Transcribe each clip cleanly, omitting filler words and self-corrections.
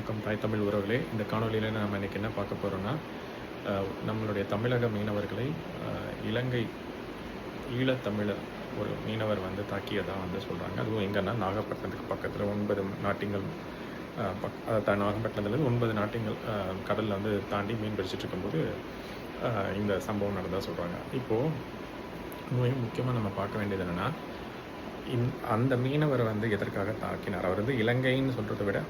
வணக்கம் தாய் தமிழ் உறவுகளே. இந்த காணொலியில் நம்ம இன்றைக்கி என்ன பார்க்க போகிறோன்னா, நம்மளுடைய தமிழக மீனவர்களை இலங்கை ஈழத்தமிழர் ஒரு மீனவர் வந்து தாக்கியதாக வந்து சொல்கிறாங்க. அதுவும் எங்கன்னா நாகப்பட்டினத்துக்கு பக்கத்தில் 9 நாட்டிங்கள் நாகப்பட்டினத்துலேருந்து 9 நாட்டிங்கள் கடலில் வந்து தாண்டி மீன் பிடிச்சிட்டு இருக்கும்போது இந்த சம்பவம் நடந்ததாக சொல்கிறாங்க. இப்போது முக்கியமாக நம்ம பார்க்க வேண்டியது என்னென்னா, அந்த மீனவரை வந்து எதற்காக தாக்கினார்? அவர் வந்து இலங்கைன்னு சொல்கிறத விட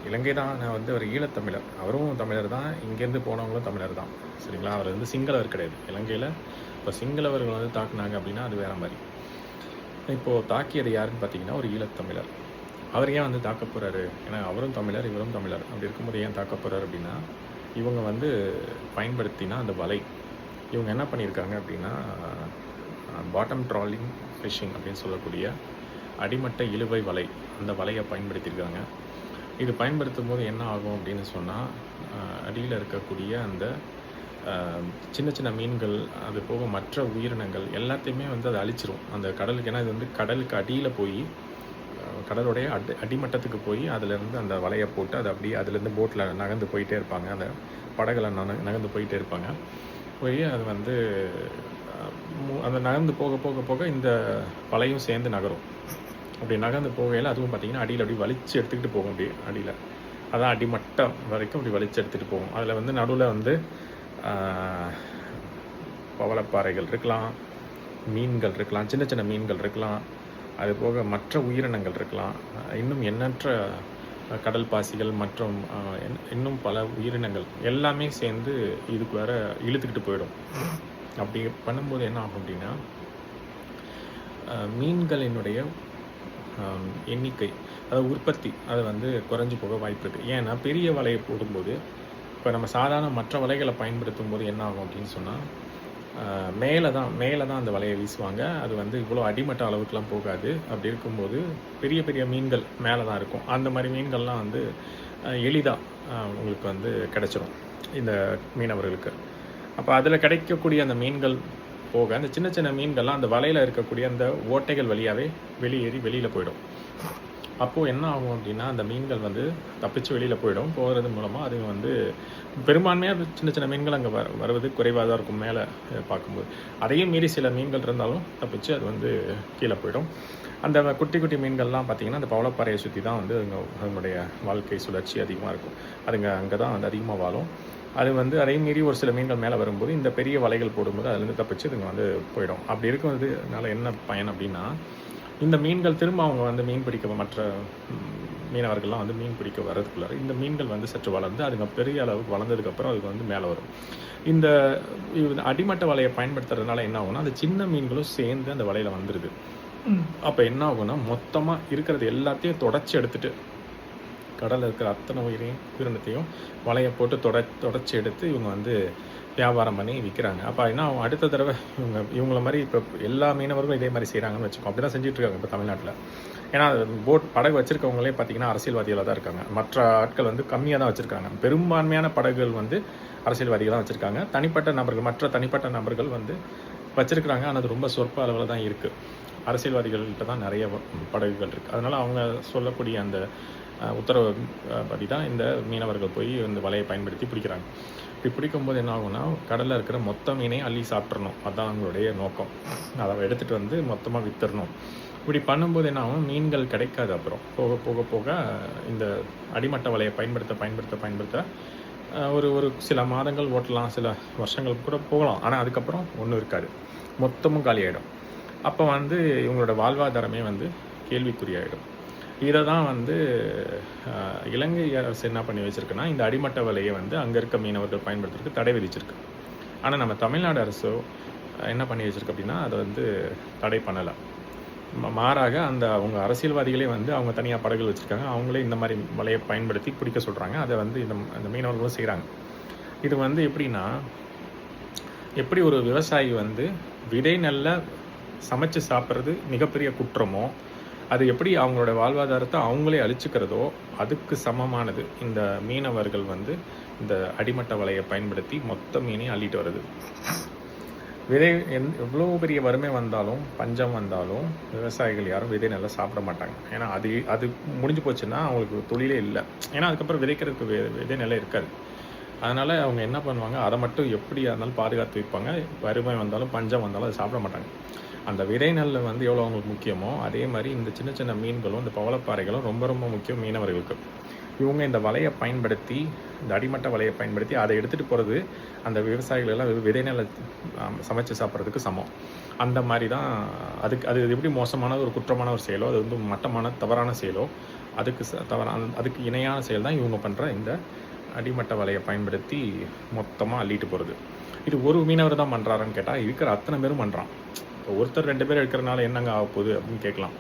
இலங்கை தான். நான் வந்து அவர் ஈழத்தமிழர், அவரும் தமிழர் தான், இங்கேருந்து போனவங்களும் தமிழர் தான், சரிங்களா? அவர் வந்து சிங்களவர் கிடையாது. இலங்கையில் இப்போ சிங்களவர்கள் வந்து தாக்குனாங்க அப்படின்னா அது வேறு மாதிரி. இப்போது தாக்கியது யாருன்னு பார்த்தீங்கன்னா ஒரு ஈழத்தமிழர். அவர் ஏன் வந்து தாக்க போகிறாரு? ஏன்னா அவரும் தமிழர், இவரும் தமிழர். அப்படி இருக்கும்போது ஏன் தாக்க போகிறார் அப்படின்னா, இவங்க வந்து பயன்படுத்தினா அந்த வலை, இவங்க என்ன பண்ணியிருக்காங்க அப்படின்னா பாட்டம் ட்ராலிங் ஃபிஷிங் அப்படின்னு சொல்லக்கூடிய அடிமட்ட இழுவை வலை, அந்த வலையை பயன்படுத்தியிருக்காங்க. இது பயன்படுத்தும் போது என்ன ஆகும் அப்படின்னு சொன்னால், அடியில் இருக்கக்கூடிய அந்த சின்ன சின்ன மீன்கள், அது போக மற்ற உயிரினங்கள் எல்லாத்தையுமே வந்து அதை அழிச்சிரும் அந்த கடலுக்கு. ஏன்னா இது வந்து கடலுக்கு அடியில் போய் கடலுடைய அடிமட்டத்துக்கு போய் அதிலேருந்து அந்த வலையை போட்டு அதை அப்படியே அதுலேருந்து போட்டில் நகர்ந்து போயிட்டே இருப்பாங்க. அந்த படகுல நகர்ந்து போயிட்டே இருப்பாங்க. போய் அது வந்து அந்த நகர்ந்து போக போக போக இந்த வலையும் சேர்ந்து நகரும். அப்படி நகர்ந்து போகையில் அதுவும் பார்த்திங்கன்னா அடியில் அப்படி வலிச்சு எடுத்துக்கிட்டு போகும். அப்படி அடியில் அதான் அடிமட்டம் வரைக்கும் அப்படி வலிச்சு எடுத்துகிட்டு போகும். அதில் வந்து நடுவில் வந்து பவளப்பாறைகள் இருக்கலாம், மீன்கள் இருக்கலாம், சின்ன சின்ன மீன்கள் இருக்கலாம், அது போக மற்ற உயிரினங்கள் இருக்கலாம், இன்னும் எண்ணற்ற கடல் பாசிகள் மற்றும் இன்னும் பல உயிரினங்கள் எல்லாமே சேர்ந்து இதுக்கு வேற இழுத்துக்கிட்டு போயிடும். அப்படி பண்ணும்போது என்ன ஆகும் அப்படின்னா, மீன்களினுடைய எண்ணிக்கை, அதாவது உற்பத்தி, அது வந்து குறைஞ்சி போக வாய்ப்பு இருக்குது. ஏன்னா பெரிய வலையை போடும்போது, இப்போ நம்ம சாதாரண மற்ற வலைகளை பயன்படுத்தும் போது என்ன ஆகும் அப்படின்னு சொன்னால், மேலே தான் அந்த வலையை வீசுவாங்க. அது வந்து இவ்வளோ அடிமட்ட அளவுக்குலாம் போகாது. அப்படி இருக்கும்போது பெரிய பெரிய மீன்கள் மேலே தான் இருக்கும். அந்த மாதிரி மீன்கள்லாம் வந்து எளிதாக உங்களுக்கு வந்து கிடைச்சிரும் இந்த மீனவர்களுக்கு. அப்போ அதில் கிடைக்கக்கூடிய அந்த மீன்கள் போக அந்த சின்ன சின்ன மீன்கள்லாம் அந்த வலையில் இருக்கக்கூடிய அந்த ஓட்டைகள் வழியாகவே வெளியில் போயிடும். அப்போது என்ன ஆகும் அப்படின்னா, அந்த மீன்கள் வந்து தப்பிச்சு வெளியில் போயிடும். போகிறது மூலமாக அது வந்து பெரும்பான்மையாக சின்ன சின்ன மீன்கள் அங்கே வருவது குறைவாக தான் இருக்கும் மேலே பார்க்கும்போது. அதையும் மீறி சில மீன்கள் இருந்தாலும் தப்பிச்சு அது வந்து கீழே போயிடும். அந்த குட்டி குட்டி மீன்கள்லாம் பார்த்திங்கன்னா அந்த பவளப்பாறையை சுற்றி தான் வந்து அதனுடைய வாழ்க்கை சுழற்சி அதிகமாக இருக்கும். அதுங்க அங்கே தான் வந்து அதிகமாக வாழும். அது வந்து அதையும் மீறி ஒரு சில மீன்கள் மேலே வரும்போது இந்த பெரிய வலைகள் போடும்போது அதுலேருந்து தப்பிச்சு இதுங்க வந்து போயிடும். அப்படி இருக்கிறதுனால என்ன பயன் அப்படின்னா, இந்த மீன்கள் திரும்ப அவங்க வந்து மீன் பிடிக்க மற்ற மீனவர்கள்லாம் வந்து மீன் பிடிக்க வர்றதுக்குள்ள இந்த மீன்கள் வந்து சற்று வளர்ந்து அதுங்க பெரிய அளவுக்கு வளர்ந்ததுக்கப்புறம் அதுக்கு வந்து மேலே வரும். இந்த அடிமட்ட வலையை பயன்படுத்துறதுனால என்ன ஆகும்னா, அந்த சின்ன மீன்களும் சேர்ந்து அந்த வலையில் வந்துடுது. அப்போ என்ன ஆகும்னா, மொத்தமாக இருக்கிறது எல்லாத்தையும் தொடச்சி எடுத்துட்டு கடலில் இருக்கிற அத்தனை உயிரினத்தையும் வலையை போட்டு தொடச்சி எடுத்து இவங்க வந்து வியாபாரம் பண்ணி விற்கிறாங்க. அப்போ என்ன அடுத்த தடவை இவங்கள மாதிரி இப்போ எல்லா மீனவர்களும் இதே மாதிரி செய்கிறாங்கன்னு வச்சுக்கோம். அப்படி தான் செஞ்சுட்ருக்காங்க இப்போ தமிழ்நாட்டில். ஏன்னா படகு வச்சுருக்கவங்களே பார்த்திங்கன்னா அரசியல்வாதிகளாக தான் இருக்காங்க. மற்ற ஆட்கள் வந்து கம்மியாக தான் வச்சுருக்காங்க. பெரும்பான்மையான படகுகள் வந்து அரசியல்வாதிகள் தான் வச்சுருக்காங்க. மற்ற தனிப்பட்ட நபர்கள் வந்து வச்சுருக்குறாங்க. ஆனால் அது ரொம்ப சொற்ப அளவில் தான் இருக்குது. அரசியல்வாதிகள்கிட்ட தான் நிறைய படகுகள் இருக்குது. அதனால் அவங்க சொல்லக்கூடிய அந்த உத்தரவு படி தான் இந்த மீனவர்கள் போய் இந்த வலையை பயன்படுத்தி பிடிக்கிறாங்க. இப்படி பிடிக்கும்போது என்ன ஆகும்னா, கடலில் இருக்கிற மொத்த மீனையும் அள்ளி சாப்பிட்றணும். அதுதான் அவங்களுடைய நோக்கம். அதை எடுத்துகிட்டு வந்து மொத்தமாக விற்றுறணும். இப்படி பண்ணும்போது என்ன ஆகும், மீன்கள் கிடைக்காது. அப்புறம் போக போக போக இந்த அடிமட்ட வலையை பயன்படுத்த ஒரு சில மாதங்கள் ஓட்டலாம், சில வருஷங்கள் கூட போகலாம். ஆனால் அதுக்கப்புறம் ஒன்றும் இருக்காது, மொத்தமும் காலியாகிடும். அப்போ வந்து இவங்களோட வாழ்வாதாரமே வந்து கேள்விக்குறியாயிடும். இதை தான் வந்து இலங்கை அரசு என்ன பண்ணி வச்சுருக்குன்னா, இந்த அடிமட்ட வலையை வந்து அங்கே இருக்க மீனவர்கள் பயன்படுத்துறதுக்கு தடை விதிச்சிருக்கு. ஆனால் நம்ம தமிழ்நாடு அரசோ என்ன பண்ணி வச்சுருக்கு அப்படின்னா, அதை வந்து தடை பண்ணலை. மாறாக அவங்க அரசியல்வாதிகளே வந்து அவங்க தனியாக படகுகள் வச்சுருக்காங்க. அவங்களே இந்த மாதிரி வலையை பயன்படுத்தி பிடிக்க சொல்கிறாங்க. அதை வந்து இந்த மீனவர்களும் செய்கிறாங்க. இது வந்து எப்படின்னா, எப்படி ஒரு விவசாயி வந்து விதை நெல்லை சமைச்சு சாப்பிட்றது மிகப்பெரிய குற்றமோ, அது எப்படி அவங்களோட வாழ்வாதாரத்தை அவங்களே அழிச்சுக்கிறதோ அதுக்கு சமமானது இந்த மீனவர்கள் வந்து இந்த அடிமட்ட வலையை பயன்படுத்தி மொத்த மீனையும் அள்ளிட்டு வருது. விதை எவ்வளோ பெரிய வறுமை வந்தாலும், பஞ்சம் வந்தாலும் விவசாயிகள் யாரும் விதை நெல்லை சாப்பிட மாட்டாங்க. ஏன்னா அது முடிஞ்சு போச்சுன்னா அவங்களுக்கு தொழிலே இல்லை. ஏன்னா அதுக்கப்புறம் விதைக்கிறதுக்கு விதை நெல்லை இருக்காது. அதனால் அவங்க என்ன பண்ணுவாங்க, அதை மட்டும் எப்படியா இருந்தாலும் பாதுகாத்து வைப்பாங்க. வறுமை வந்தாலும் பஞ்சம் வந்தாலும் அதை சாப்பிட மாட்டாங்க. அந்த விதை நெல் வந்து எவ்வளோ அவங்களுக்கு முக்கியமோ, அதே மாதிரி இந்த சின்ன சின்ன மீன்களும் இந்த பவளப்பாறைகளும் ரொம்ப ரொம்ப முக்கியம் மீனவர்களுக்கு. இவங்க இந்த வலையை பயன்படுத்தி, இந்த அடிமட்ட வலையை பயன்படுத்தி அதை எடுத்துகிட்டு போகிறது அந்த விவசாயிகள் எல்லாம் விதை நெல்லை சமைச்சு சாப்பிட்றதுக்கு சமம். அந்த மாதிரி தான் அது எப்படி மோசமான ஒரு குற்றமான ஒரு செயலோ, அது வந்து மட்டமான தவறான செயலோ, அதுக்கு இணையான செயல் தான் இவங்க பண்ணுற இந்த அடிமட்ட வலையை பயன்படுத்தி மொத்தமாக அள்ளிட்டு போகிறது. இது ஒரு மீனவர் தான் பண்ணுறாருன்னு கேட்டால், இருக்கிற அத்தனை பேரும் பண்ணுறான். இப்போ ஒருத்தர் 2 பேர் எடுக்கிறனால என்னங்க ஆக போகுது அப்படின்னு கேட்கலாம்.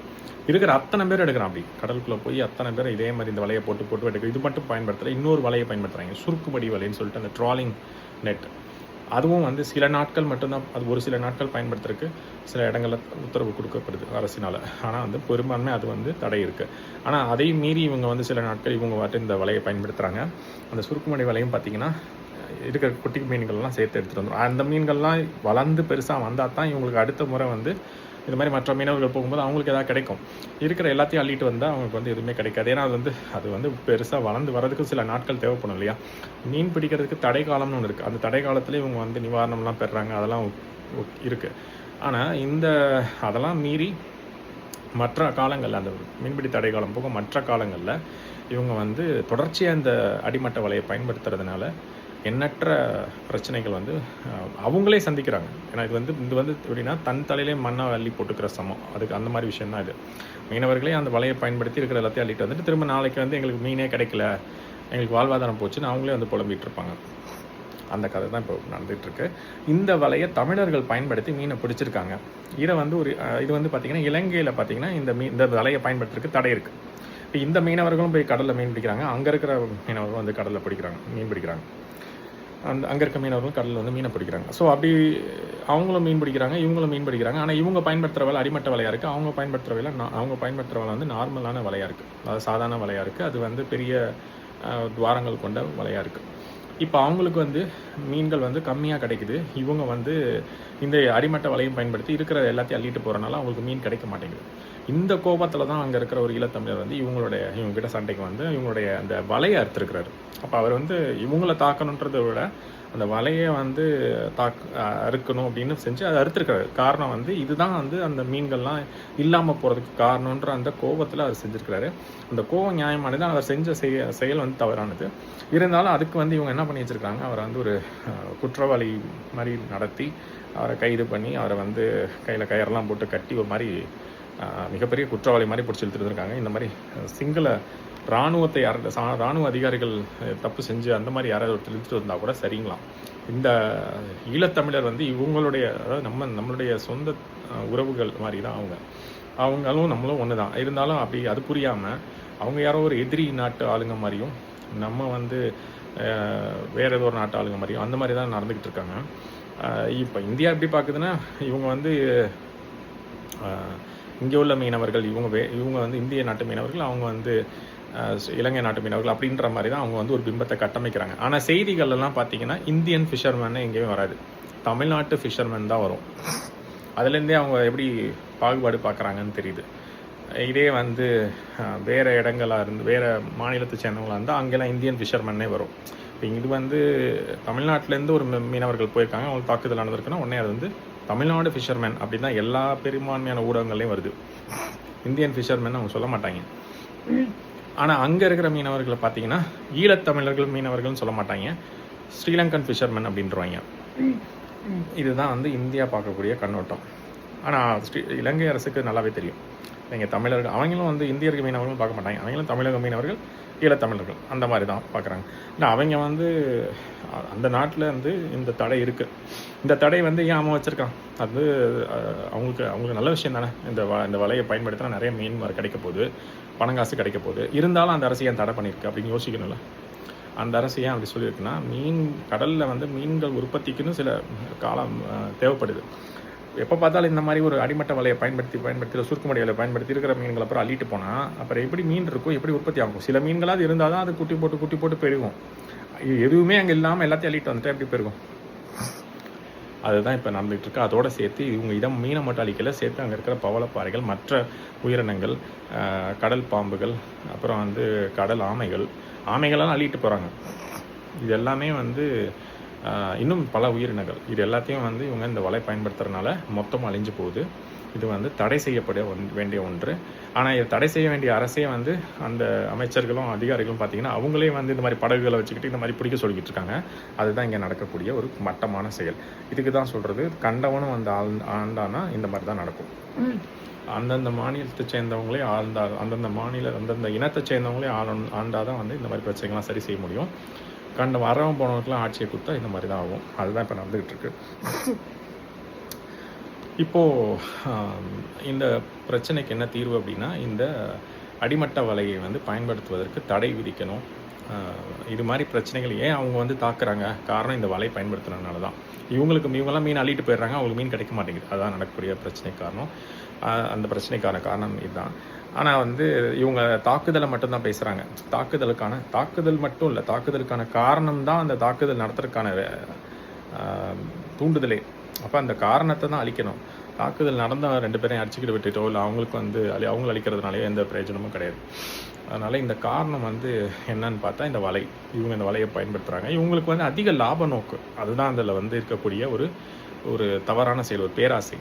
இருக்கிற அத்தனை பேர் எடுக்கிறான். அப்படி கடலுக்குள்ளே போய் அத்தனை பேர் இதே மாதிரி இந்த வலையை போட்டு எடுக்க. இது மட்டும் பயன்படுத்தலை, இன்னொரு வலையை பயன்படுத்துகிறாங்க, சுருக்குமடி வலைன்னு சொல்லிட்டு அந்த ட்ராலிங் நெட். அதுவும் வந்து சில நாட்கள் மட்டும்தான், அது ஒரு சில நாட்கள் பயன்படுத்துறதுக்கு சில இடங்களில் உத்தரவு கொடுக்கப்படுது அரசினால். ஆனால் வந்து பெரும்பான்மை அது வந்து தடை இருக்குது. ஆனால் அதையும் மீறி இவங்க வந்து சில நாட்கள் இவங்க வாட்டு இந்த வலையை பயன்படுத்துகிறாங்க. அந்த சுருக்குமடி வலையும் பார்த்திங்கன்னா இருக்கிற குட்டி மீன்கள்லாம் சேர்த்து எடுத்துகிட்டு வந்துடும். அந்த மீன்கள்லாம் வளர்ந்து பெருசாக வந்தால் தான் இவங்களுக்கு அடுத்த முறை வந்து இது மாதிரி மற்ற மீனவர்கள் போகும்போது அவங்களுக்கு எதாவது கிடைக்கும். இருக்கிற எல்லாத்தையும் அள்ளிட்டு வந்தால் அவங்களுக்கு வந்து எதுவுமே கிடைக்காது. ஏன்னா அது வந்து பெருசாக வளர்ந்து வரதுக்கு சில நாட்கள் தேவைப்படும் இல்லையா. மீன் பிடிக்கிறதுக்கு தடை காலம்னு ஒன்று இருக்குது. அந்த தடை காலத்துலேயே இவங்க வந்து நிவாரணம்லாம் பெறுறாங்க, அதெல்லாம் இருக்குது. ஆனால் அதெல்லாம் மீறி மற்ற காலங்களில், அந்த மீன்பிடி தடை காலம் போக மற்ற காலங்களில் இவங்க வந்து தொடர்ச்சியாக இந்த அடிமட்ட வலையை பயன்படுத்துறதுனால எண்ணற்ற பிரச்சனைகள் வந்து அவங்களே சந்திக்கிறாங்க. ஏன்னா இது வந்து எப்படின்னா தன் தலையிலே மண்ணை அள்ளி போட்டுக்கிற சமம். அதுக்கு அந்த மாதிரி விஷயம் தான் இது. மீனவர்களே அந்த வலையை பயன்படுத்தி இருக்கிற எல்லாத்தையும் அள்ளிட்டு வந்துட்டு திரும்ப நாளைக்கு வந்து எங்களுக்கு மீனே கிடைக்கல, எங்களுக்கு வாழ்வாதாரம் போச்சுன்னு அவங்களே வந்து புலம்பிகிட்டு இருப்பாங்க. அந்த கதை தான் இப்போ நடந்துகிட்ருக்கு. இந்த வலையை தமிழர்கள் பயன்படுத்தி மீனை பிடிச்சிருக்காங்க. இது வந்து பார்த்திங்கன்னா இலங்கையில் பார்த்திங்கன்னா இந்த வலையை பயன்படுத்துறதுக்கு தடை இருக்குது. இப்போ இந்த மீனவர்களும் போய் கடலில் மீன் பிடிக்கிறாங்க, அங்கே இருக்கிற மீனவர்களும் வந்து கடலில் மீன் பிடிக்கிறாங்க. அங்கே இருக்க மீனவர்களும் கடலில் வந்து மீனை பிடிக்கிறாங்க. ஸோ அப்படி அவங்களும் மீன் பிடிக்கிறாங்க, இவங்களும் மீன் பிடிக்கிறாங்க. ஆனால் இவங்க பயன்படுத்துகிற வலை அடிமட்ட வலையாக இருக்குது, அவங்க பயன்படுத்துகிற வலை வந்து நார்மலான வலையாக இருக்குது, அதாவது சாதாரண வலையாக இருக்குது. அது வந்து பெரிய துவாரங்கள் கொண்ட வலையாக இருக்குது. இப்போ அவங்களுக்கு வந்து மீன்கள் வந்து கம்மியாக கிடைக்குது. இவங்க வந்து இந்த அடிமட்ட வலையும் பயன்படுத்தி இருக்கிற எல்லாத்தையும் அள்ளிட்டு போகிறனால அவங்களுக்கு மீன் கிடைக்க மாட்டேங்குது. இந்த கோபத்தில் தான் அங்கே இருக்கிற ஒரு ஈழத்தமிழர் வந்து இவங்ககிட்ட சண்டைக்கு வந்து இவங்களுடைய அந்த வலையை அறுத்துருக்கிறாரு. அப்போ அவர் வந்து இவங்கள தாக்கணுன்றதை விட அந்த வலையை வந்து அறுக்கணும் அப்படின்னு செஞ்சு அதை அறுத்துருக்காரு. காரணம் வந்து இதுதான் வந்து அந்த மீன்கள்லாம் இல்லாமல் போகிறதுக்கு காரணன்ற அந்த கோபத்தில் அவர் செஞ்சுருக்கிறாரு. அந்த கோபம் நியாயமானது, அவர் செஞ்ச செயல் வந்து தவறானது. இருந்தாலும் அதுக்கு வந்து இவங்க என்ன பண்ணி வச்சுருக்காங்க, அவரை வந்து ஒரு குற்றவாளி மாதிரி நடத்தி அவரை கைது பண்ணி அவரை வந்து கையில் கயிறெல்லாம் போட்டு கட்டி ஒரு மாதிரி மிகப்பெரிய குற்றவாளி மாதிரி பிடிச்சி இழுத்துருந்துருக்காங்க. இந்த மாதிரி சிங்கள இராணுவத்தை இராணுவ அதிகாரிகள் தப்பு செஞ்சு அந்த மாதிரி யாராவது ஒருத்தர் இழுத்துட்டு வந்தால் கூட சரிங்களாம். இந்த ஈழத்தமிழர் வந்து இவங்களுடைய, அதாவது நம்மளுடைய சொந்த உறவுகள் மாதிரி தான் அவங்களும் நம்மளும் ஒன்று தான். இருந்தாலும் அப்படி அது புரியாமல் அவங்க யாரோ ஒரு எதிரி நாட்டு ஆளுங்க மாதிரியும் நம்ம வந்து வேறு ஏதோ ஒரு நாட்டு ஆளுங்க மாதிரியும் அந்த மாதிரி தான் நடந்துக்கிட்டு இருக்காங்க. இப்போ இந்தியா எப்படி பார்க்குதுன்னா, இவங்க வந்து இங்கே உள்ள மீனவர்கள் இவங்க வந்து இந்திய நாட்டு மீனவர்கள், அவங்க வந்து இலங்கை நாட்டு மீனவர்கள் அப்படின்ற மாதிரி தான் அவங்க வந்து ஒரு பிம்பத்தை கட்டமைக்கிறாங்க. ஆனால் செய்திகள்லாம் பார்த்தீங்கன்னா இந்தியன் ஃபிஷர்மேன் எங்கேயும் வராது, தமிழ்நாட்டு ஃபிஷர்மேன் தான் வரும். அதுலேருந்தே அவங்க எப்படி பாகுபாடு பார்க்குறாங்கன்னு தெரியுது. இதே வந்து வேறு இடங்களாக இருந்து வேறு மாநிலத்தை சேர்ந்தவங்களாக இருந்தால் அங்கெல்லாம் இந்தியன் ஃபிஷர்மேனே வரும். இப்போ இது வந்து தமிழ்நாட்டிலேருந்து ஒரு மீனவர்கள் போயிருக்காங்க, அவங்களுக்கு தாக்குதல் நடந்திருக்குன்னா உடனே அது வந்து தமிழ்நாடு ஃபிஷர்மேன் அப்படின்னு தான் எல்லா பெரும்பான்மையான ஊடகங்கள்லையும் வருது. இந்தியன் ஃபிஷர்மேன் அவங்க சொல்ல மாட்டாங்க. ஆனால் அங்கே இருக்கிற மீனவர்களை பார்த்தீங்கன்னா ஈழத்தமிழர்கள் மீனவர்கள்னு சொல்ல மாட்டாங்க, ஸ்ரீலங்கன் ஃபிஷர்மேன் அப்படின்றவாங்க. இதுதான் வந்து இந்தியா பார்க்கக்கூடிய கண்ணோட்டம். ஆனால் இலங்கை அரசுக்கு நல்லாவே தெரியும், நீங்கள் தமிழர்கள் அவங்களும் வந்து இந்தியர்கள் மீனவர்கள் பார்க்க மாட்டாங்க, அவங்களும் தமிழக மீனவர்கள் ஈழத்தமிழர்கள் அந்த மாதிரி தான் பார்க்குறாங்க. இல்லை அவங்க வந்து அந்த நாட்டில் வந்து இந்த தடை இருக்குது. இந்த தடை வந்து ஏன் அவன் வச்சுருக்கான், அது அவங்களுக்கு நல்ல விஷயம் தானே. இந்த வலையை பயன்படுத்தினா நிறைய மீன் கிடைக்க போகுது, பணங்காசு கிடைக்க போகுது. இருந்தாலும் அந்த அரசு ஏன் தடை பண்ணியிருக்கு அப்படின்னு யோசிக்கணும்ல. அந்த அரசு ஏன் அப்படி சொல்லியிருக்குன்னா, கடலில் வந்து மீன்கள் உற்பத்திக்குன்னு சில காலம் தேவைப்படுது. எப்போ பார்த்தாலும் இந்த மாதிரி ஒரு அடிமட்ட வலையை பயன்படுத்தி சுருக்குமடி வலையை பயன்படுத்தி இருக்கிற மீன்களை அப்புறம் அள்ளிட்டு போனால் அப்புறம் எப்படி மீன் இருக்கும், எப்படி உற்பத்தி ஆகும்? சில மீன்களாவது இருந்தால் தான் அது குட்டி போட்டு பெருகும். எதுவுமே அங்கே இல்லாமல் எல்லாத்தையும் அள்ளிட்டு வந்துட்டு எப்படி பெருகும்? அதுதான் இப்போ நடந்துகிட்டு இருக்கு. அதோட சேர்த்து இவங்க மீனை மட்டும் அழிக்கல, சேர்த்து அங்கே இருக்கிற பவளப்பாறைகள், மற்ற உயிரினங்கள், கடல் பாம்புகள், அப்புறம் வந்து கடல் ஆமைகளெல்லாம் அள்ளிட்டு போகிறாங்க. இது எல்லாமே வந்து இன்னும் பல உயிரினங்கள், இது எல்லாத்தையும் வந்து இவங்க இந்த வலை பயன்படுத்துறதுனால மொத்தமாக அழிஞ்சு போகுது. இது வந்து தடை செய்யப்பட வேண்டிய ஒன்று. ஆனால் இதை தடை செய்ய வேண்டிய அரசே வந்து அந்த அமைச்சர்களும் அதிகாரிகளும் பார்த்திங்கன்னா அவங்களே வந்து இந்த மாதிரி படகுகளை வச்சுக்கிட்டு இந்த மாதிரி பிடிக்க சொல்லிக்கிட்டு இருக்காங்க. அதுதான் இங்கே நடக்கக்கூடிய ஒரு மட்டமான செயல். இதுக்கு தான் சொல்கிறது, கண்டவனும் வந்து ஆண்டானா இந்த மாதிரி தான் நடக்கும். அந்தந்த மாநிலத்தை சேர்ந்தவங்களே அந்தந்த இனத்தை சேர்ந்தவங்களே ஆண்டாதான் வந்து இந்த மாதிரி பிரச்சனைகள்லாம் சரி செய்ய முடியும். வரவன் போனவங்களுக்குலாம் ஆட்சியை கொடுத்தா இந்த மாதிரி தான் ஆகும். அதுதான் இப்போ நடந்துகிட்டு இருக்கு. இப்போது இந்த பிரச்சனைக்கு என்ன தீர்வு அப்படின்னா, இந்த அடிமட்ட வலையை வந்து பயன்படுத்துவதற்கு தடை விதிக்கணும். இது மாதிரி பிரச்சனைகள் ஏன் அவங்க வந்து தாக்குறாங்க, காரணம் இந்த வலை பயன்படுத்துறதுனால தான். இவங்கெல்லாம் மீன் அள்ளிட்டு போயிடுறாங்க, அவங்களுக்கு மீன் கிடைக்க மாட்டேங்குது. அதுதான் நடக்கக்கூடிய பிரச்சனை காரணம். அந்த பிரச்சனைக்கான காரணம் இதுதான். ஆனால் வந்து இவங்க தாக்குதலை மட்டும்தான் பேசுகிறாங்க. தாக்குதல் மட்டும் இல்லை, தாக்குதலுக்கான காரணம் தான் அந்த தாக்குதல் நடத்துறதுக்கான தூண்டுதலே. அப்போ அந்த காரணத்தை தான் அழிக்கணும். தாக்குதல் நடந்தால் 2 பேரையும் அடிச்சுக்கிட்டு விட்டுட்டோ இல்லை அவங்களுக்கு வந்து அவங்களை அழிக்கிறதுனாலே எந்த பிரயோஜனமும் கிடையாது. அதனால் இந்த காரணம் வந்து என்னன்னு பார்த்தா இந்த வலை. இவங்க இந்த வலையை பயன்படுத்துகிறாங்க. இவங்களுக்கு வந்து அதிக லாப நோக்கு, அதுதான் அதில் வந்து இருக்கக்கூடிய ஒரு தவறான செயல், ஒரு பேராசை.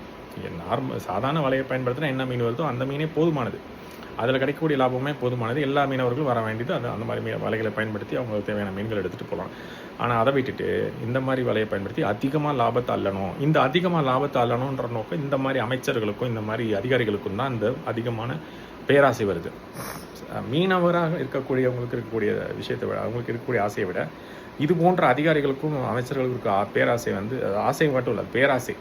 சாதாரண வலையை பயன்படுத்தினா என்ன மீன் வருதோ அந்த மீனே போதுமானது, அதில் கிடைக்கக்கூடிய லாபமே போதுமானது. எல்லா மீனவர்களும் வர வேண்டியது அந்த மாதிரி வலைகளை பயன்படுத்தி அவங்களுக்கு தேவையான மீன்கள் எடுத்துகிட்டு போகலாம். ஆனால் அதை விட்டுட்டு இந்த மாதிரி வலையை பயன்படுத்தி அதிகமாக லாபத்தை அள்ளணும். இந்த அதிகமாக லாபத்தை அள்ளணுன்ற நோக்கம் இந்த மாதிரி அமைச்சர்களுக்கும் இந்த மாதிரி அதிகாரிகளுக்கும் தான் இந்த அதிகமான பேராசை வருது. மீனவராக இருக்கக்கூடியவங்களுக்கு இருக்கக்கூடிய விஷயத்தை விட, அவங்களுக்கு இருக்கக்கூடிய ஆசையை விட, இது போன்ற அதிகாரிகளுக்கும் அமைச்சர்களுக்கும் இருக்க பேராசை வந்து, ஆசை மட்டும் இல்லை, பேராசை.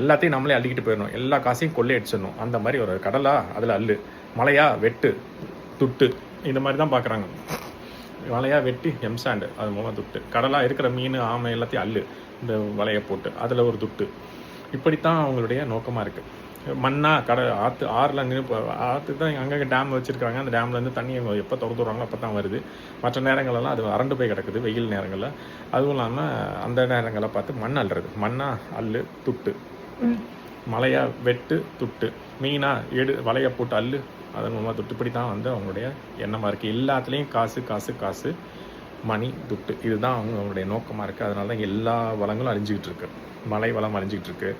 எல்லாத்தையும் நம்மளே அள்ளிக்கிட்டு போயிடணும், எல்லா காசையும் கொள்ளை அடிச்சிடணும். அந்த மாதிரி ஒரு கடலா அதில் அள்ளு, மலையா வெட்டு, துட்டு, இந்த மாதிரி தான் பார்க்குறாங்க. வலையா வெட்டி எம்சாண்டு அது மூலம் துட்டு, கடலாக இருக்கிற மீன் ஆமை எல்லாத்தையும் அள்ளு, இந்த வலையை போட்டு அதில் ஒரு துட்டு. இப்படித்தான் அவங்களுடைய நோக்கமாக இருக்குது. மண்ணா ஆறில் ஆற்றுக்கு தான் அங்கங்கே டேம் வச்சுருக்காங்க. அந்த டேம்லேருந்து தண்ணியை எப்போ திறந்துடுறாங்களோ அப்போ தான் வருது. மற்ற நேரங்களெல்லாம் அது வறண்டு போய் கிடக்குது வெயில் நேரங்களில். அதுவும் இல்லாமல் அந்த நேரங்களை பார்த்து மண் அள்ளுறது, மண்ணா அள்ளு துட்டு, மலையா வெட்டு துட்டு, மீனா வலையை போட்டு அள்ளு, அதன் மூலமாக துட்டு. இப்படி தான் வந்து அவங்களுடைய எண்ணமாக இருக்குது. எல்லாத்துலேயும் காசு காசு காசு, மணி, துட்டு, இதுதான் அவங்களுடைய நோக்கமாக இருக்குது. அதனால தான் எல்லா வளங்களும் அழிஞ்சிக்கிட்டு இருக்கு. மலை வளம் அழிஞ்சிக்கிட்டு இருக்கு,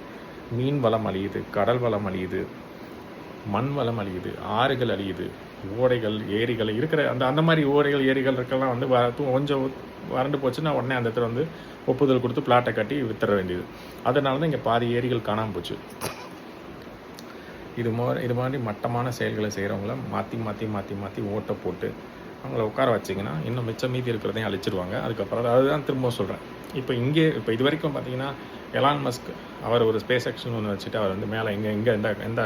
மீன் வளம் அழியுது, கடல் வளம் அழியுது, மண் வளம் அழியுது, ஆறுகள் அழியுது, ஓடைகள் ஏரிகள் இருக்கிற அந்த மாதிரி ஓடைகள் ஏரிகள் இருக்கலாம் வந்து கொஞ்சம் வறண்டு போச்சுன்னா உடனே அந்த இடத்துல வந்து ஒப்புதல் கொடுத்து பிளாட்டை கட்டி வித்துற வேண்டியது. அதனால தான் இங்கே பாதி ஏரிகள் காணாமல் போச்சு. இது மாதிரி மட்டமான செயல்களை செய்கிறவங்கள மாற்றி ஓட்டை போட்டு அவங்கள உட்கார வச்சிங்கன்னா இன்னும் மிச்சம் மீதி இருக்கிறதையும் அழிச்சிடுவாங்க. அதுக்கப்புறம் அதுதான் திரும்ப சொல்கிறேன். இப்போ இது வரைக்கும் பார்த்தீங்கன்னா எலான் மஸ்க் அவர் ஒரு ஸ்பேஸ் எக்ஸ்னு ஒன்று வச்சுட்டு அவர் வந்து மேலே எந்த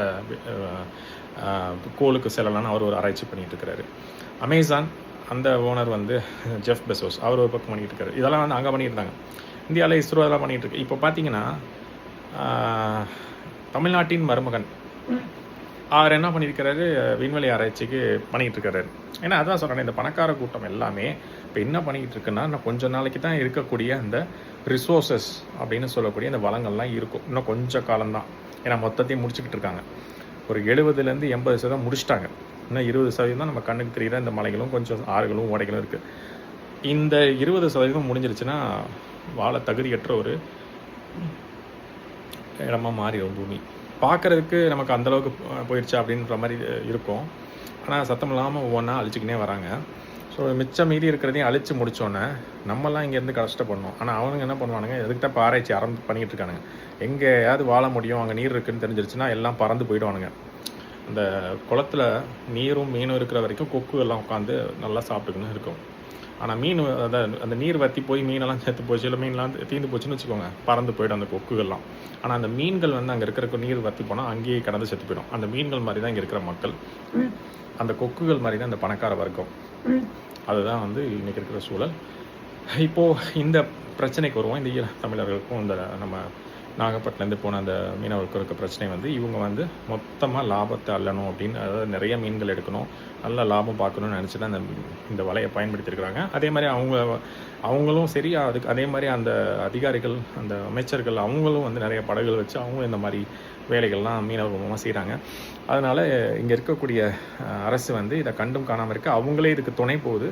கோளுக்கு செல்லலான்னு அவர் ஒரு ஆராய்ச்சி பண்ணிகிட்டு இருக்கிறாரு. அமேசான் அந்த ஓனர் வந்து ஜெஃப் பெசோஸ், அவர் ஒரு பக்கம் பண்ணிகிட்டு இருக்காரு. இதெல்லாம் வந்து அங்கே பண்ணிட்டு இருந்தாங்க. இந்தியாவில் இஸ்ரோ அதெல்லாம் பண்ணிகிட்டு இருக்கு. இப்போ பார்த்தீங்கன்னா தமிழ்நாட்டின் மருமகன் அவர் என்ன பண்ணியிருக்கிறாரு, விண்வெளி ஆராய்ச்சிக்கு பண்ணிகிட்டு இருக்காரு. ஏன்னா அதான் சொல்கிறேன், இந்த பணக்கார கூட்டம் எல்லாமே இப்போ என்ன பண்ணிக்கிட்டு இருக்குன்னா, இன்னும் கொஞ்சம் நாளைக்கு தான் இருக்கக்கூடிய அந்த ரிசோர்ஸஸ் அப்படின்னு சொல்லக்கூடிய இந்த வளங்கள்லாம் இருக்கும். இன்னும் கொஞ்சம் காலம்தான். ஏன்னா மொத்தத்தையும் முடிச்சுக்கிட்டு இருக்காங்க. ஒரு 70% 80% முடிச்சிட்டாங்க. இன்னும் 20% தான் நம்ம கண்ணுக்கு தெரிகிற இந்த மலைகளும் கொஞ்சம் ஆறுகளும் ஓடைகளும் இருக்குது. இந்த 20% முடிஞ்சிருச்சுன்னா வாழ தகுதியற்ற ஒரு இடமா மாறிடும் பூமி. பார்க்குறதுக்கு நமக்கு அந்தளவுக்கு போயிடுச்சு அப்படின்ற மாதிரி இருக்கும். ஆனால் சத்தம் இல்லாமல் ஒவ்வொன்றா அழிச்சிக்கினே வராங்க. ஸோ மிச்சம் மீதி இருக்கிறதையும் அழிச்சு முடித்தோன்னே நம்மலாம் இங்கேருந்து கஷ்டப்படணும். ஆனால் அவனுங்க என்ன பண்ணுவானுங்க, எதுக்கிட்ட இப்போ ஆராய்ச்சி பண்ணிக்கிட்டு இருக்கானுங்க. எங்கேயாவது வாழ முடியும், அங்கே நீர் இருக்குதுன்னு தெரிஞ்சிருச்சுன்னா எல்லாம் பறந்து போயிடுவானுங்க. அந்த குளத்தில் நீரும் மீனும் இருக்கிற வரைக்கும் கொக்கு எல்லாம் உட்காந்து நல்லா சாப்பிட்டுக்குன்னு இருக்கும். ஆனால் மீன் அந்த நீர் வற்றி போய் மீனெல்லாம் செத்து போச்சு, இல்லை மீன்லாம் தீர்ந்து போச்சுன்னு வச்சுக்கோங்க, பறந்து போய்டும் அந்த கொக்குகள்லாம். ஆனால் அந்த மீன்கள் வந்து அங்கே இருக்கிற நீர் வற்றி போனால் அங்கேயே கடந்து செத்து போயிடும். அந்த மீன்கள் மாதிரி தான் இங்கே இருக்கிற மக்கள், அந்த கொக்குகள் மாதிரி தான் இந்த பணக்கார வர்க்கம். அதுதான் வந்து இன்றைக்கி இருக்கிற சூழல். இப்போது இந்த பிரச்சனைக்கு வருவோம். இந்த தமிழர்களுக்கும் இந்த நம்ம நாகப்பட்டினத்துலேருந்து போன அந்த மீனவருக்கு இருக்க பிரச்சனை வந்து இவங்க வந்து மொத்தமாக லாபத்தை அள்ளணும் அப்படின்னு, அதாவது நிறைய மீன்கள் எடுக்கணும், நல்ல லாபம் பார்க்கணும்னு நினச்சி தான் இந்த வலையை பயன்படுத்தியிருக்கிறாங்க. அதே மாதிரி அவங்களும் சரி, அதுக்கு அதே மாதிரி அந்த அதிகாரிகள், அந்த அமைச்சர்கள் அவங்களும் வந்து நிறைய படகுகள் வச்சு அவங்களும் இந்த மாதிரி வேலைகள்லாம் மீனவர் மூலமாக செய்கிறாங்க. அதனால் இங்கே இருக்கக்கூடிய அரசு வந்து இதை கண்டும் காணாமல் இருக்குது. அவங்களே இதுக்கு துணை போகுது.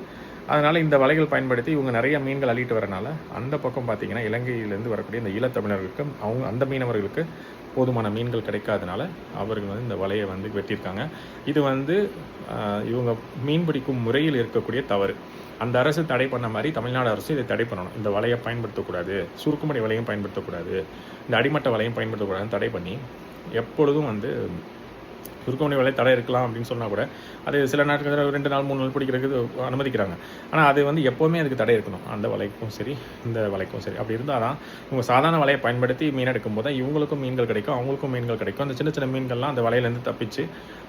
அதனால் இந்த வலைகள் பயன்படுத்தி இவங்க நிறைய மீன்கள் அள்ளிட்டு வரனால அந்த பக்கம் பார்த்திங்கன்னா இலங்கையிலேருந்து வரக்கூடிய இந்த ஈழத்தமிழர்களுக்கு அந்த மீனவர்களுக்கு போதுமான மீன்கள் கிடைக்காதனால அவர்கள் வந்து இந்த வலையை வந்து வெட்டியிருக்காங்க. இது வந்து இவங்க மீன் பிடிக்கும் முறையில் இருக்கக்கூடிய தவறு. அந்த அரசு தடை பண்ண மாதிரி தமிழ்நாடு அரசு இதை தடை பண்ணணும். இந்த வலையை பயன்படுத்தக்கூடாது, சுருக்குமடி வலையும் பயன்படுத்தக்கூடாது, இந்த அடிமட்ட வலையும் பயன்படுத்தக்கூடாதுன்னு தடை பண்ணி எப்பொழுதும் வந்து சுருக்கமணி வலை தடை இருக்கலாம் அப்படின்னு சொன்னால் கூட அது சில நாட்கள் 2 நாள் 3 நாள் பிடிக்கிறதுக்கு அனுமதிக்கிறாங்க. ஆனால் அது வந்து எப்போவுமே அதுக்கு தடை இருக்கணும். அந்த வலைக்கும் சரி, இந்த வலைக்கும் சரி. அப்படி இருந்தால் தான் இவங்க சாதாரண வலையை பயன்படுத்தி மீன் எடுக்கும் போது இவங்களுக்கும் மீன்கள் கிடைக்கும், அவங்களுக்கும் மீன்கள் கிடைக்கும். அந்த சின்ன சின்ன மீன்கள்லாம் அந்த வலையிலேருந்து தப்பிச்சு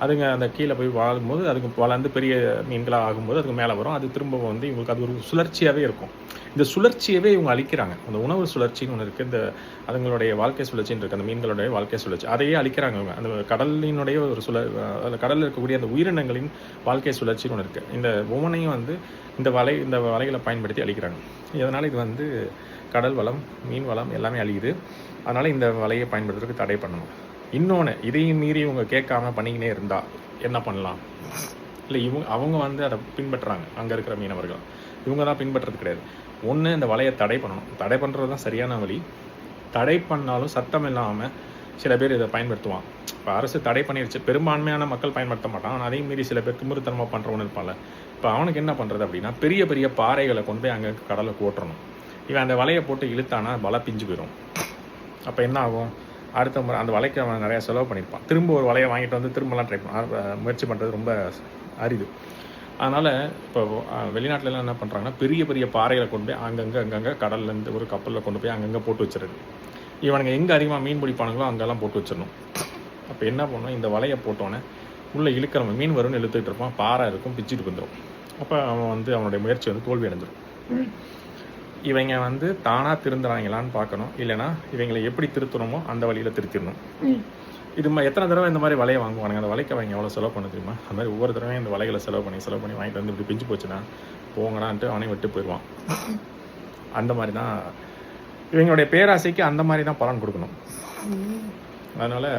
அதுங்க அந்த கீழே போய் வாழும்போது அதுக்கு வளர்ந்து பெரிய மீன்களாக ஆகும்போது அதுக்கு மேலே வரும். அது திரும்ப வந்து இவங்களுக்கு அது ஒரு சுழற்சியாகவே இருக்கும். இந்த சுழற்சியவே இவங்க அழிக்கிறாங்க. அந்த உணவு சுழற்சின்னு ஒன்று இருக்குது, இந்த அதுங்களுடைய வாழ்க்கை சுழற்சின்னு இருக்குது, அந்த மீன்களுடைய வாழ்க்கை சுழற்சி அதையே அழிக்கிறாங்க இவங்க. அந்த கடலினுடைய ஒரு அதில் கடலில் இருக்கக்கூடிய அந்த உயிரினங்களின் வாழ்க்கை சுழற்சின்னு ஒன்று இருக்குது. இந்த ஒவ்வொன்றையும் வந்து இந்த வலைகளை பயன்படுத்தி அழிக்கிறாங்க. இதனால் இது வந்து கடல் வளம், மீன் வளம் எல்லாமே அழியுது. அதனால் இந்த வலையை பயன்படுத்துறதுக்கு தடை பண்ணணும். இன்னொன்று, இதையும் மீறி இவங்க கேட்காம பண்ணிக்கினே இருந்தால் என்ன பண்ணலாம்? இல்லை அவங்க வந்து அதை பின்பற்றுறாங்க. அங்கே இருக்கிற மீனவர்கள் இவங்க தான் பின்பற்றுறது கிடையாது. ஒன்று, இந்த வலையை தடை பண்ணணும். தடை பண்ணுறது தான் சரியான வழி. தடை பண்ணாலும் சட்டம் இல்லாமல் சில பேர் இதை பயன்படுத்துவான். இப்போ அரசு தடை பண்ணிடுச்சு, பெரும்பான்மையான மக்கள் பயன்படுத்த மாட்டான். ஆனால் அதையும் மீறி சில பேர் திமிருத்தனமாக பண்ணுறவனு இருப்பான்ல. இப்போ அவனுக்கு என்ன பண்ணுறது அப்படின்னா, பெரிய பெரிய பாறைகளை கொண்டு போய் அங்கே கடலில் போட்டுறணும். இவன் அந்த வலையை போட்டு இழுத்தானா வலை பிஞ்சு போயிடும். அப்போ என்ன ஆகும்? அடுத்த முறை அந்த வலைக்கு அவன் நிறையா செலவு பண்ணியிருப்பான். திரும்ப ஒரு வலையை வாங்கிட்டு வந்து திரும்பலாம் முயற்சி பண்ணுறது ரொம்ப அரிது. அதனால் இப்போ வெளிநாட்டிலலாம் என்ன பண்ணுறாங்கன்னா, பெரிய பெரிய பாறைகளை கொண்டு போய் அங்கங்கே கடல்லேருந்து ஒரு கப்பலில் கொண்டு போய் அங்கங்கே போட்டு வச்சுருது. இவனுங்க எங்கே அதிகமாக மீன் பிடிப்பானுங்களோ அங்கெல்லாம் போட்டு வச்சிடணும். அப்போ என்ன பண்ணணும், இந்த வலையை போட்டோன்னே உள்ளே இழுக்கிறவன் மீன் வரும்னு இழுத்துக்கிட்டு இருப்பான், பாறை இருக்கும், பிச்சுட்டு வந்துடும். அப்போ அவன் வந்து அவனுடைய முயற்சி வந்து தோல்வி அடைஞ்சிடும். இவங்க வந்து தானாக திருந்துறாங்களான்னு பார்க்கணும். இல்லைனா இவங்களை எப்படி திருத்தணுமோ அந்த வழியில் திருத்திடணும். இது எத்தனை தடவை இந்த மாதிரி வலையை வாங்குவானுங்க? அந்த வலைக்கு அவங்க எவ்வளோ செலவு பண்ண தெரியுமா? அந்த மாதிரி ஒவ்வொரு தடவையும் இந்த வலைகளை செலவு பண்ணி வாங்கிட்டு வந்து இப்படி பிஞ்சு போச்சுன்னா போங்கடான்ட்டு அவனையும் விட்டு போயிடுவான். அந்த மாதிரி தான் இவங்களுடைய பேராசைக்கு அந்த மாதிரி தான் பலன் கொடுக்கணும். அதனால்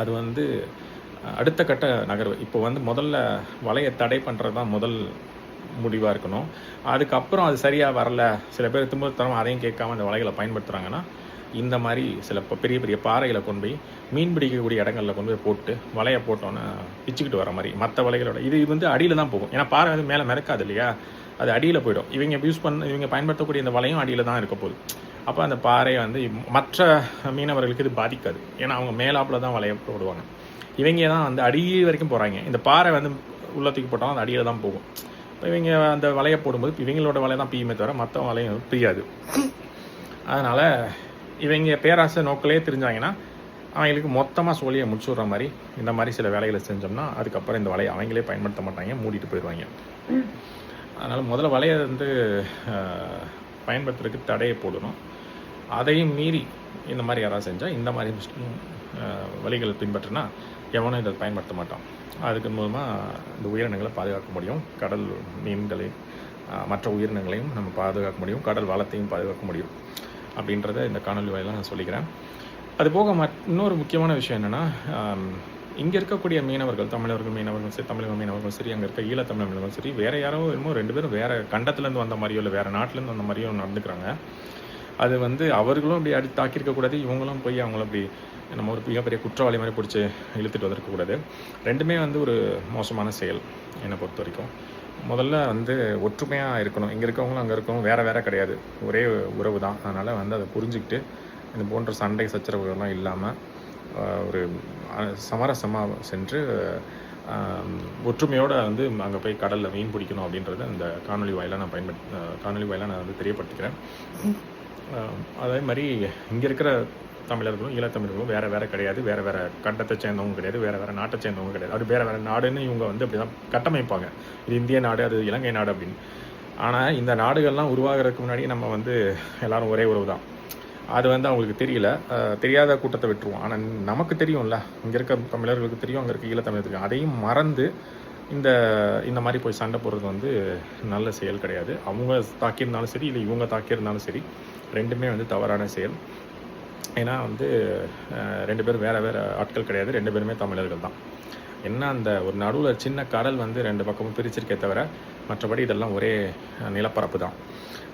அது வந்து அடுத்த கட்ட நகர்வு. இப்போ வந்து முதல்ல வலையை தடை பண்ணுறது தான் முதல் முடிவாக இருக்கணும். அதுக்கப்புறம் அது சரியாக வரல, சில பேர் திரும்ப அதையும் கேட்காம அந்த வலைகளை பயன்படுத்துகிறாங்கன்னா, இந்த மாதிரி சில பெரிய பெரிய பாறைகளை கொண்டு போய் மீன் பிடிக்கக்கூடிய இடங்களில் கொண்டு போய் போட்டு வலையை போட்டோன்னே பிச்சுக்கிட்டு வர மாதிரி மற்ற வலைகளோட இது வந்து அடியில் தான் போகும். ஏன்னா பாறை வந்து மேலே மிதக்காது இல்லையா, அது அடியில் போயிடும். இவங்க பயன்படுத்தக்கூடிய இந்த வலையும் அடியில் தான் இருக்க போகுது. அப்போ அந்த பாறையை வந்து மற்ற மீனவர்களுக்கு இது பாதிக்காது. ஏன்னா அவங்க மேலாப்பில் தான் வலையை போடுவாங்க. இவங்க தான் வந்து அடி வரைக்கும் போகிறாங்க. இந்த பாறை வந்து உள்ளத்துக்கு போட்டாலும் அது அடியில் தான் போகும். இப்போ இவங்க அந்த வலையை போடும்போது இவங்களோட வலையை தான் பியுமே தவிர மற்ற வலையும் பிரியாது. அதனால் இவங்க பேராசை நோக்கிலே தெரிஞ்சாங்கன்னா அவங்களுக்கு மொத்தமாக சோழியை முடிச்சுடுற மாதிரி இந்த மாதிரி சில வேலைகளை செஞ்சோம்னா அதுக்கப்புறம் இந்த வலையை அவங்களே பயன்படுத்த மாட்டாங்க, மூடிட்டு போயிடுவாங்க. அதனால் முதல்ல வலையை வந்து பயன்படுத்துறதுக்கு தடையை போடணும். அதையும் மீறி இந்த மாதிரி யாராவது செஞ்சால் இந்த மாதிரி வழிகளை பின்பற்றினா எவனும் இதை பயன்படுத்த மாட்டான். அதுக்கு மூலமாக இந்த உயிரினங்களை பாதுகாக்க முடியும். கடல் மீன்களை மற்ற உயிரினங்களையும் நம்ம பாதுகாக்க முடியும், கடல் வளத்தையும் பாதுகாக்க முடியும் அப்படின்றத இந்த காணொலி வாயிலாக நான் சொல்லிக்கிறேன். அதுபோக இன்னொரு முக்கியமான விஷயம் என்னென்னா, இங்கே இருக்கக்கூடிய மீனவர்கள், தமிழர்கள் மீனவர்கள் சரி, தமிழக மீனவர்கள் சரி, அங்கே இருக்க ஈழத்தமிழ் மீனவர்கள் சரி, வேறு யாரோ என்னமோ 2 பேரும் வேறு கண்டத்துலேருந்து வந்த மாதிரியோ இல்லை வேறு நாட்டிலேருந்து வந்த மாதிரியோ நடந்துக்கிறாங்க. அது வந்து அவர்களும் அப்படி தாக்கியிருக்கக்கூடாது, இவங்களும் போய் அவங்கள அப்படி நம்ம ஒரு மிகப்பெரிய குற்றவாளி மாதிரி பிடிச்சி இழுத்துட்டு வந்திருக்கக்கூடாது. ரெண்டுமே வந்து ஒரு மோசமான செயல் என்னை பொறுத்த வரைக்கும். முதல்ல வந்து ஒற்றுமையாக இருக்கணும். இங்கே இருக்கவங்களும் அங்கே இருக்கவங்க வேறு கிடையாது, ஒரே உறவு தான். அதனால் வந்து அதை புரிஞ்சுக்கிட்டு இந்த போன்ற சண்டை சச்சரவுகள்லாம் இல்லாமல் ஒரு சமரசமாக சென்று ஒற்றுமையோடு வந்து அங்கே போய் கடலில் மீன் பிடிக்கணும் அப்படின்றத இந்த காணொலி வாயிலாக நான் வந்து தெரியப்படுத்திக்கிறேன். அதே மாதிரி இங்கே இருக்கிற தமிழர்களும் ஈழத்தமிழர்களும் வேறு கிடையாது, வேறு கண்டத்தை சேர்ந்தவங்க கிடையாது, வேறு நாட்டை சேர்ந்தவங்க கிடையாது. அது வேறு நாடுன்னு இவங்க வந்து அப்படி தான் கட்டமைப்பாங்க. இது இந்திய நாடு, அது இலங்கை நாடு அப்படின்னு. ஆனால் இந்த நாடுகள்லாம் உருவாகிறதுக்கு முன்னாடி நம்ம வந்து எல்லோரும் ஒரே உறவு தான். அது வந்து அவங்களுக்கு தெரியல. தெரியாத கூட்டத்தை விட்டுருவோம். ஆனால் நமக்கு தெரியும்ல, இங்கே இருக்க தமிழர்களுக்கு தெரியும், அங்கே இருக்க ஈழத்தமிழர் தெரியும். அதையும் மறந்து இந்த இந்த மாதிரி போய் சண்டை போடுறது வந்து நல்ல செயல் கிடையாது. அவங்க தாக்கியிருந்தாலும் சரி, இல்லை இவங்க தாக்கியிருந்தாலும் சரி, ரெண்டுமே வந்து தவறான செயல். ஏன்னா வந்து 2 பேரும் வேறு வேறு ஆட்கள் கிடையாது, 2 பேருமே தமிழர்கள் தான். என்ன அந்த ஒரு நடுவில் சின்ன கடல் வந்து 2 பக்கமும் பிரிச்சிருக்கே தவிர மற்றபடி இதெல்லாம் ஒரே நிலப்பரப்பு தான்.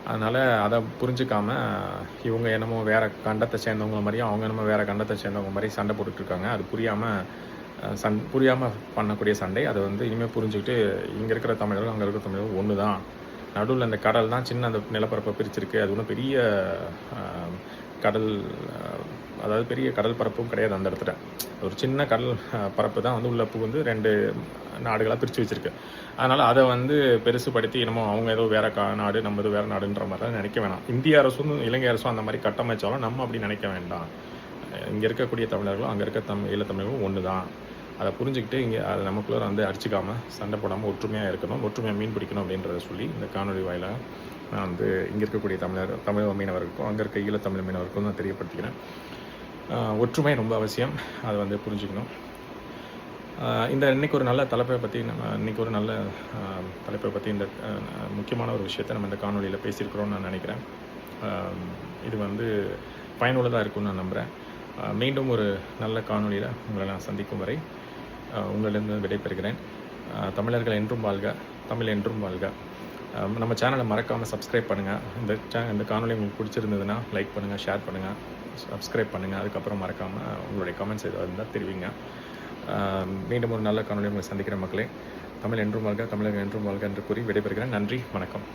அதனால் அதை புரிஞ்சுக்காம இவங்க என்னமோ வேறு கண்டத்தை சேர்ந்தவங்க மாதிரியும் அவங்க என்னமோ வேறு கண்டத்தை சேர்ந்தவங்க மாதிரி சண்டை போட்டுட்ருக்காங்க. அது புரியாமல் பண்ணக்கூடிய சண்டை. அதை வந்து இனிமேல் புரிஞ்சுக்கிட்டு இங்கே இருக்கிற தமிழர்கள் அங்கே இருக்கிற தமிழர்கள் ஒன்று தான். நடுவில் அந்த கடல் தான் சின்ன அந்த நிலப்பரப்பை பிரிச்சிருக்கு. அது ஒன்றும் பெரிய கடல், அதாவது பெரிய கடல் பரப்பும் கிடையாது. அந்த இடத்துல ஒரு சின்ன கடல் பரப்பு தான் வந்து உள்ள புகுந்து 2 நாடுகளாக பிரித்து வச்சுருக்கு. அதனால் அதை வந்து பெருசுப்படுத்தி என்னமோ அவங்க ஏதோ வேறு நாடு, நம்ம ஏதோ வேறு நாடுன்ற மாதிரிலாம் நினைக்க வேணாம். இந்திய அரசும் இலங்கை அரசும் அந்த மாதிரி கட்டமைச்சாலும் நம்ம அப்படி நினைக்க வேண்டாம். இங்கே இருக்கக்கூடிய தமிழர்களும் அங்கே இருக்க ஈழத்தமிழர்களும் ஒன்று தான். அதை புரிஞ்சுக்கிட்டு இங்கே அதை நமக்குள்ளே வந்து அடிச்சுக்காமல் சண்டை போடாமல் ஒற்றுமையாக இருக்கணும், ஒற்றுமையாக மீன் பிடிக்கணும் அப்படின்றத சொல்லி இந்த காணொலி வாயிலாக நான் வந்து இங்கே இருக்கக்கூடிய தமிழ் மீனவர்களுக்கும் அங்கே இருக்க ஈழத்தமிழ் மீனவர்களுக்கும் நான் தெரியப்படுத்திக்கிறேன். ஒற்றுமை ரொம்ப அவசியம், அதை வந்து புரிஞ்சுக்கணும். இன்றைக்கி ஒரு நல்ல தலைப்பை பற்றி இன்றைக்கி ஒரு நல்ல தலைப்பை பற்றி இந்த முக்கியமான ஒரு விஷயத்தை நம்ம இந்த காணொலியில் பேசியிருக்கிறோன்னு நான் நினைக்கிறேன். இது வந்து பயனுள்ளதாக இருக்கும்னு நான் நம்புகிறேன். மீண்டும் ஒரு நல்ல காணொலியில் உங்களை நான் சந்திக்கும் வரை உங்களிடம் விடைபெறுகிறேன். தமிழர்கள் என்றும் வாழ்க, தமிழ் என்றும் வாழ்க. நம்ம சேனலை மறக்காமல் சப்ஸ்கிரைப் பண்ணுங்கள். இந்த காணொலி உங்களுக்கு பிடிச்சிருந்ததுன்னா லைக் பண்ணுங்கள், ஷேர் பண்ணுங்கள், சப்ஸ்கிரைப் பண்ணுங்கள். அதுக்கப்புறம் மறக்காமல் உங்களுடைய கமெண்ட்ஸ் எதாவது இருந்தால் தெரிவிங்க. மீண்டும் ஒரு நல்ல காணொலி உங்களை சந்திக்கிற மக்களே. தமிழ் என்றும் வாழ்க, தமிழர்கள் என்றும் வாழ்க என்று கூறி விடைபெறுகிறேன். நன்றி, வணக்கம்.